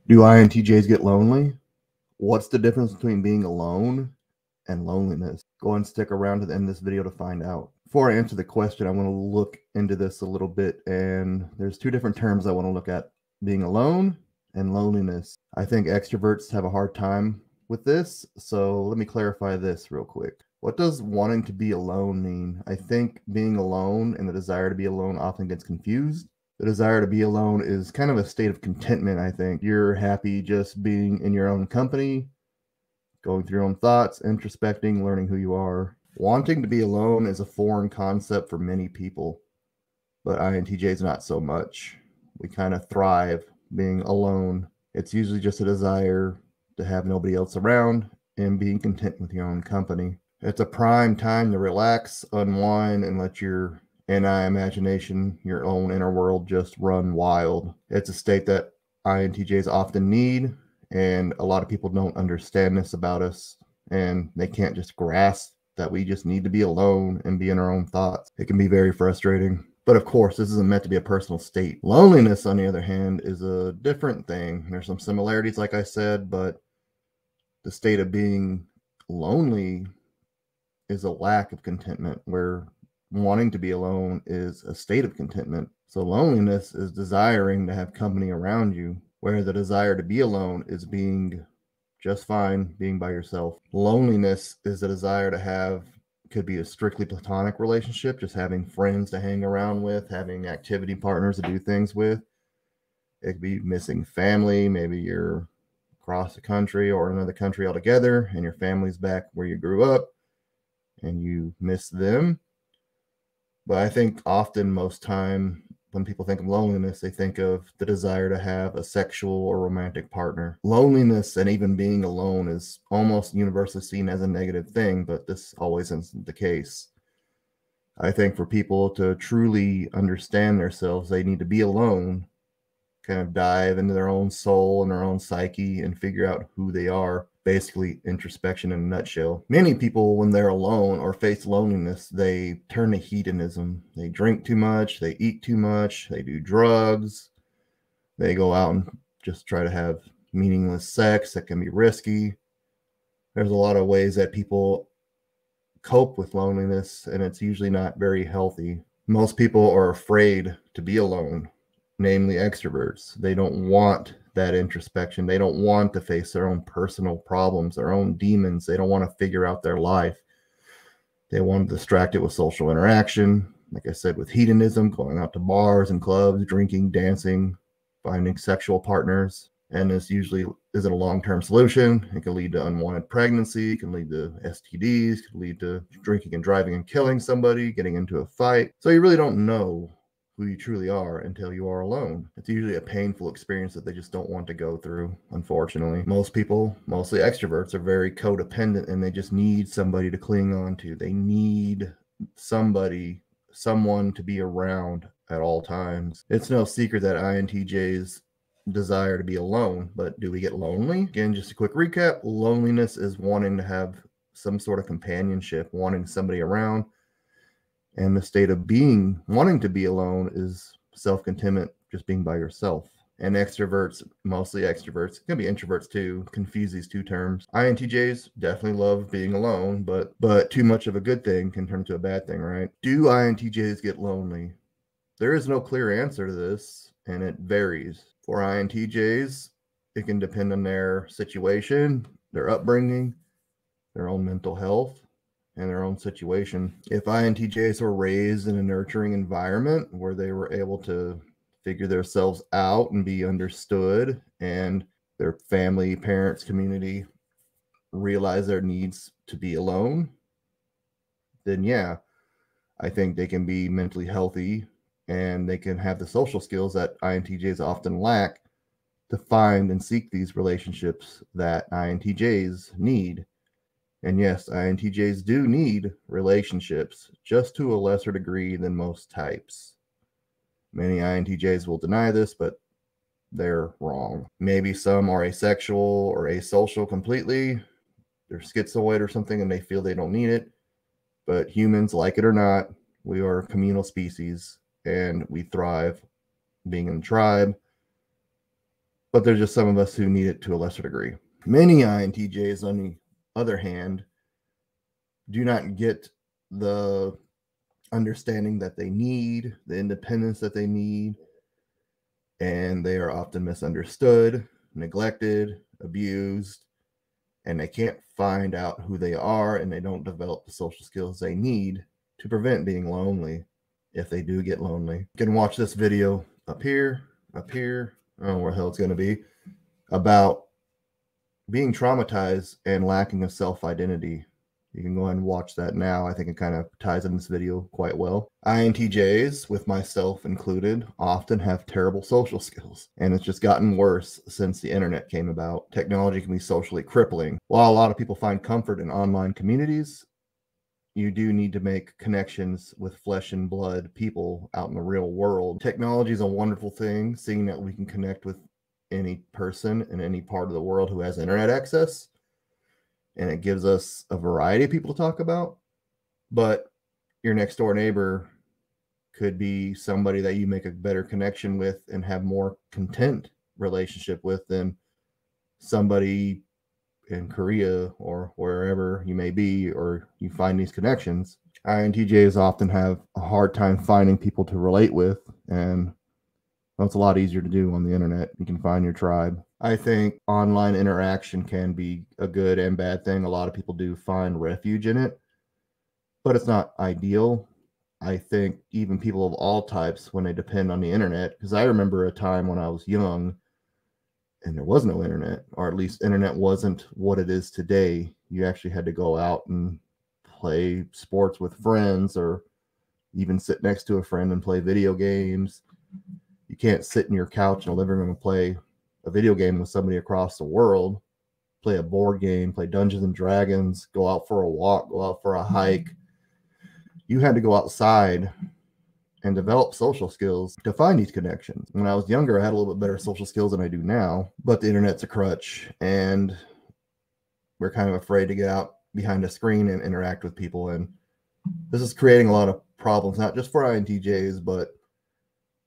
Do INTJs get lonely? What's the difference between being alone and loneliness? Go and stick around to the end of this video to find out. Before I answer the question, I want to look into this a little bit, and there's two different terms I want to look at: being alone and loneliness. I think extroverts have a hard time with this, so let me clarify this real quick. What does wanting to be alone mean? I think being alone and the desire to be alone often gets confused. The desire to be alone is kind of a state of contentment, I think. You're happy just being in your own company, going through your own thoughts, introspecting, learning who you are. Wanting to be alone is a foreign concept for many people, but INTJs not so much. We kind of thrive being alone. It's usually just a desire to have nobody else around and being content with your own company. It's a prime time to relax, unwind, and let your imagination, your own inner world, just run wild. It's a state that INTJs often need, and a lot of people don't understand this about us, and they can't just grasp that we just need to be alone and be in our own thoughts. It can be very frustrating. But of course, this isn't meant to be a personal state. Loneliness, on the other hand, is a different thing. There's some similarities, like I said, but the state of being lonely is a lack of contentment, where wanting to be alone is a state of contentment. So loneliness is desiring to have company around you, where the desire to be alone is being just fine being by yourself. Loneliness is a desire to have, could be a strictly platonic relationship, just having friends to hang around with, having activity partners to do things with. It could be missing family. Maybe you're across the country or another country altogether, and your family's back where you grew up and you miss them. But I think often, most time, when people think of loneliness, they think of the desire to have a sexual or romantic partner. Loneliness and even being alone is almost universally seen as a negative thing, but this always isn't the case. I think for people to truly understand themselves, they need to be alone, kind of dive into their own soul and their own psyche and figure out who they are. Basically, introspection in a nutshell. Many people, when they're alone or face loneliness, they turn to hedonism. They drink too much, they eat too much, they do drugs, they go out and just try to have meaningless sex that can be risky. There's a lot of ways that people cope with loneliness, and it's usually not very healthy. Most people are afraid to be alone, namely extroverts. They don't want that introspection. They don't want to face their own personal problems, their own demons. They don't want to figure out their life. They want to distract it with social interaction. Like I said, with hedonism, going out to bars and clubs, drinking, dancing, finding sexual partners. And this usually isn't a long-term solution. It can lead to unwanted pregnancy, it can lead to STDs, it can lead to drinking and driving and killing somebody, getting into a fight. So you really don't know who you truly are until you are alone. It's usually a painful experience that they just don't want to go through, unfortunately. Most people, mostly extroverts, are very codependent, and they just need somebody to cling on to. They need someone to be around at all times. It's no secret that INTJs desire to be alone, but do we get lonely? Again, just a quick recap. Loneliness is wanting to have some sort of companionship, wanting somebody around. And the state of wanting to be alone is self-contentment, just being by yourself. And extroverts, mostly extroverts, can be introverts too, confuse these two terms. INTJs definitely love being alone, but too much of a good thing can turn into a bad thing, right? Do INTJs get lonely? There is no clear answer to this, and it varies. For INTJs, it can depend on their situation, their upbringing, their own mental health, and their own situation. If INTJs were raised in a nurturing environment where they were able to figure themselves out and be understood, and their family, parents, community realize their needs to be alone, then yeah, I think they can be mentally healthy and they can have the social skills that INTJs often lack to find and seek these relationships that INTJs need. And yes, INTJs do need relationships, just to a lesser degree than most types. Many INTJs will deny this, but they're wrong. Maybe some are asexual or asocial completely. They're schizoid or something and they feel they don't need it. But humans, like it or not, we are a communal species and we thrive being in the tribe. but there's just some of us who need it to a lesser degree. Many INTJs, on the other hand, do not get the understanding that they need, the independence that they need, and they are often misunderstood, neglected, abused, and they can't find out who they are, and they don't develop the social skills they need to prevent being lonely if they do get lonely. You can watch this video up here, I don't know where the hell it's going to be, about being traumatized and lacking a self-identity. You can go ahead and watch that now. I think it kind of ties in this video quite well. INTJs, with myself included, often have terrible social skills, and it's just gotten worse since the internet came about. Technology can be socially crippling. While a lot of people find comfort in online communities, you do need to make connections with flesh and blood people out in the real world. Technology is a wonderful thing, seeing that we can connect with any person in any part of the world who has internet access, and it gives us a variety of people to talk about. But your next door neighbor could be somebody that you make a better connection with and have more content relationship with than somebody in Korea or wherever you may be, or you find these connections. INTJs often have a hard time finding people to relate with, and well, it's a lot easier to do on the internet. You can find your tribe. I think online interaction can be a good and bad thing. A lot of people do find refuge in it, but it's not ideal. I think even people of all types, when they depend on the internet, because I remember a time when I was young and there was no internet, or at least internet wasn't what it is today. You actually had to go out and play sports with friends, or even sit next to a friend and play video games. You can't sit in your couch in a living room and play a video game with somebody across the world, play a board game, play Dungeons and Dragons, go out for a walk, go out for a hike. You had to go outside and develop social skills to find these connections. When I was younger, I had a little bit better social skills than I do now, but the internet's a crutch, and we're kind of afraid to get out behind a screen and interact with people. And this is creating a lot of problems, not just for INTJs, but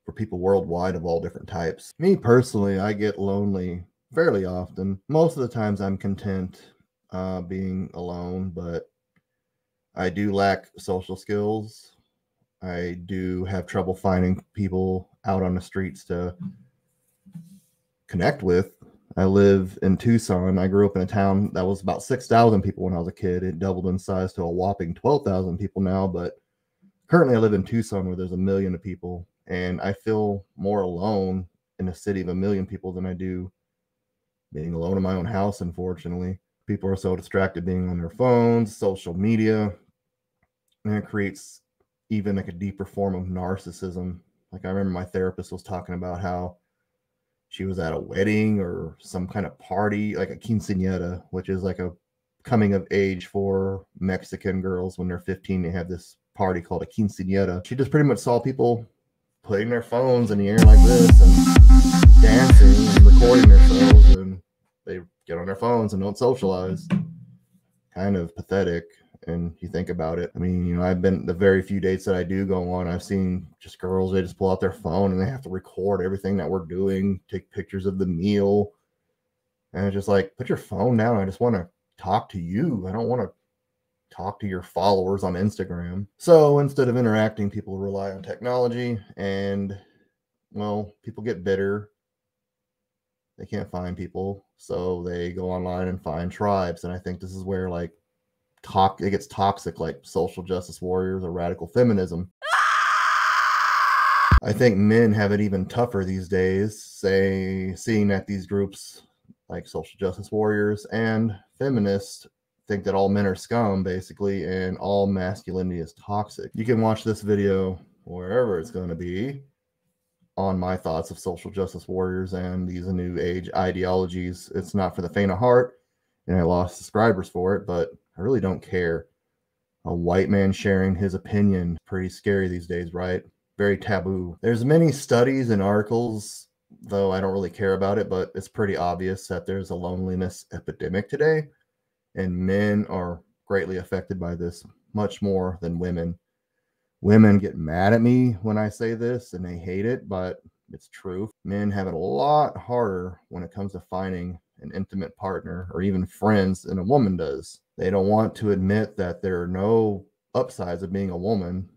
for people worldwide of all different types. Me personally, I get lonely fairly often. Most of the times I'm content being alone, but I do lack social skills. I do have trouble finding people out on the streets to connect with. I live in Tucson. I grew up in a town that was about 6,000 people when I was a kid. It doubled in size to a whopping 12,000 people now, but currently I live in Tucson where there's 1 million of people, and I feel more alone in a city of 1 million people than I do being alone in my own house, unfortunately. People are so distracted being on their phones, social media, and it creates even like a deeper form of narcissism. Like I remember my therapist was talking about how she was at a wedding or some kind of party, like a quinceañera, which is like a coming of age for Mexican girls. When they're 15, they have this party called a quinceañera. She just pretty much saw people putting their phones in the air like this and dancing and recording themselves, and they get on their phones and don't socialize. Kind of pathetic. And you think about it, I mean, you know, I've been the very few dates that I do go on, I've seen just girls, they just pull out their phone and they have to record everything that we're doing, take pictures of the meal. And it's just like, put your phone down. I just want to talk to you. I don't want to talk to your followers on Instagram. So instead of interacting, people rely on technology, and well, people get bitter. They can't find people, so they go online and find tribes. And I think this is where like it gets toxic, like social justice warriors or radical feminism. I think men have it even tougher these days, seeing that these groups like social justice warriors and feminists think that all men are scum, basically, and all masculinity is toxic. You can watch this video wherever it's going to be on my thoughts of social justice warriors and these new age ideologies. It's not for the faint of heart, and I lost subscribers for it, but I really don't care. A white man sharing his opinion, pretty scary these days, right? Very taboo. There's many studies and articles, though I don't really care about it, but it's pretty obvious that there's a loneliness epidemic today, and men are greatly affected by this, much more than women. Women get mad at me when I say this and they hate it, but it's true. Men have it a lot harder when it comes to finding an intimate partner or even friends than a woman does. They don't want to admit that there are no upsides of being a woman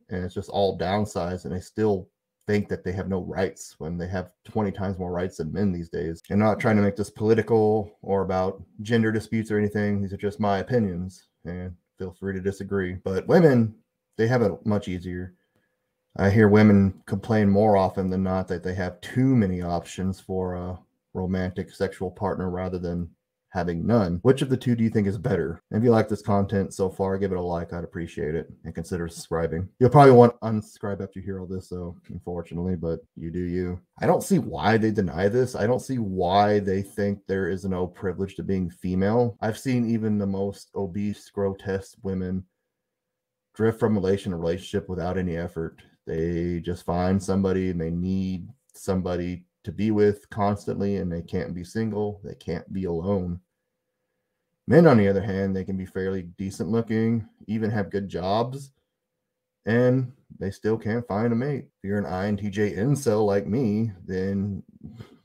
and it's just all downsides, and they still think that they have no rights when they have 20 times more rights than men these days. I'm not trying to make this political or about gender disputes or anything. These are just my opinions, and feel free to disagree. But women, they have it much easier. I hear women complain more often than not that they have too many options for a romantic sexual partner rather than having none. Which of the two do you think is better? If you like this content so far, give it a like. I'd appreciate it, and consider subscribing. You'll probably want to unsubscribe after you hear all this, though, unfortunately, but you do you. I don't see why they deny this. I don't see why they think there is no privilege to being female. I've seen even the most obese, grotesque women drift from relation to relationship without any effort. They just find somebody and they need somebody to be with constantly, and they can't be single. They can't be alone. Men, on the other hand, they can be fairly decent looking, even have good jobs, and they still can't find a mate. If you're an INTJ incel like me, then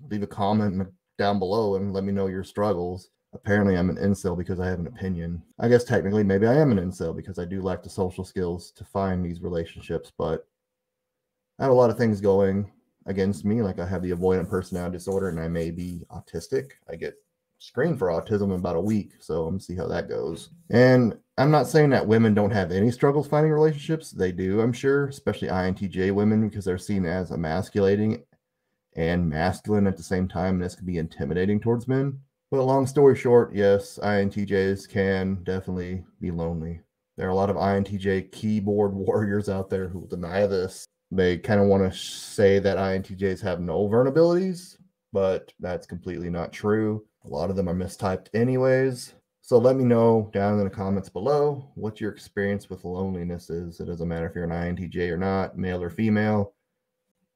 leave a comment down below and let me know your struggles. Apparently, I'm an incel because I have an opinion. I guess technically maybe I am an incel because I do lack the social skills to find these relationships, but I have a lot of things going against me. Like I have the avoidant personality disorder and I may be autistic. I get screened for autism in about a week, so I'm gonna see how that goes. And I'm not saying that women don't have any struggles finding relationships. They do, I'm sure, especially INTJ women, because they're seen as emasculating and masculine at the same time, and this can be intimidating towards men. But long story short, yes, INTJs can definitely be lonely. There are a lot of INTJ keyboard warriors out there who will deny this. They kind of want to say that INTJs have no vulnerabilities, but that's completely not true. A lot of them are mistyped anyways. So let me know down in the comments below what your experience with loneliness is. It doesn't matter if you're an INTJ or not, male or female.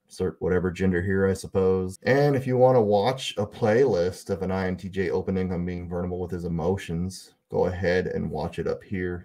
Insert whatever gender here, I suppose. And if you want to watch a playlist of an INTJ opening on being vulnerable with his emotions, go ahead and watch it up here.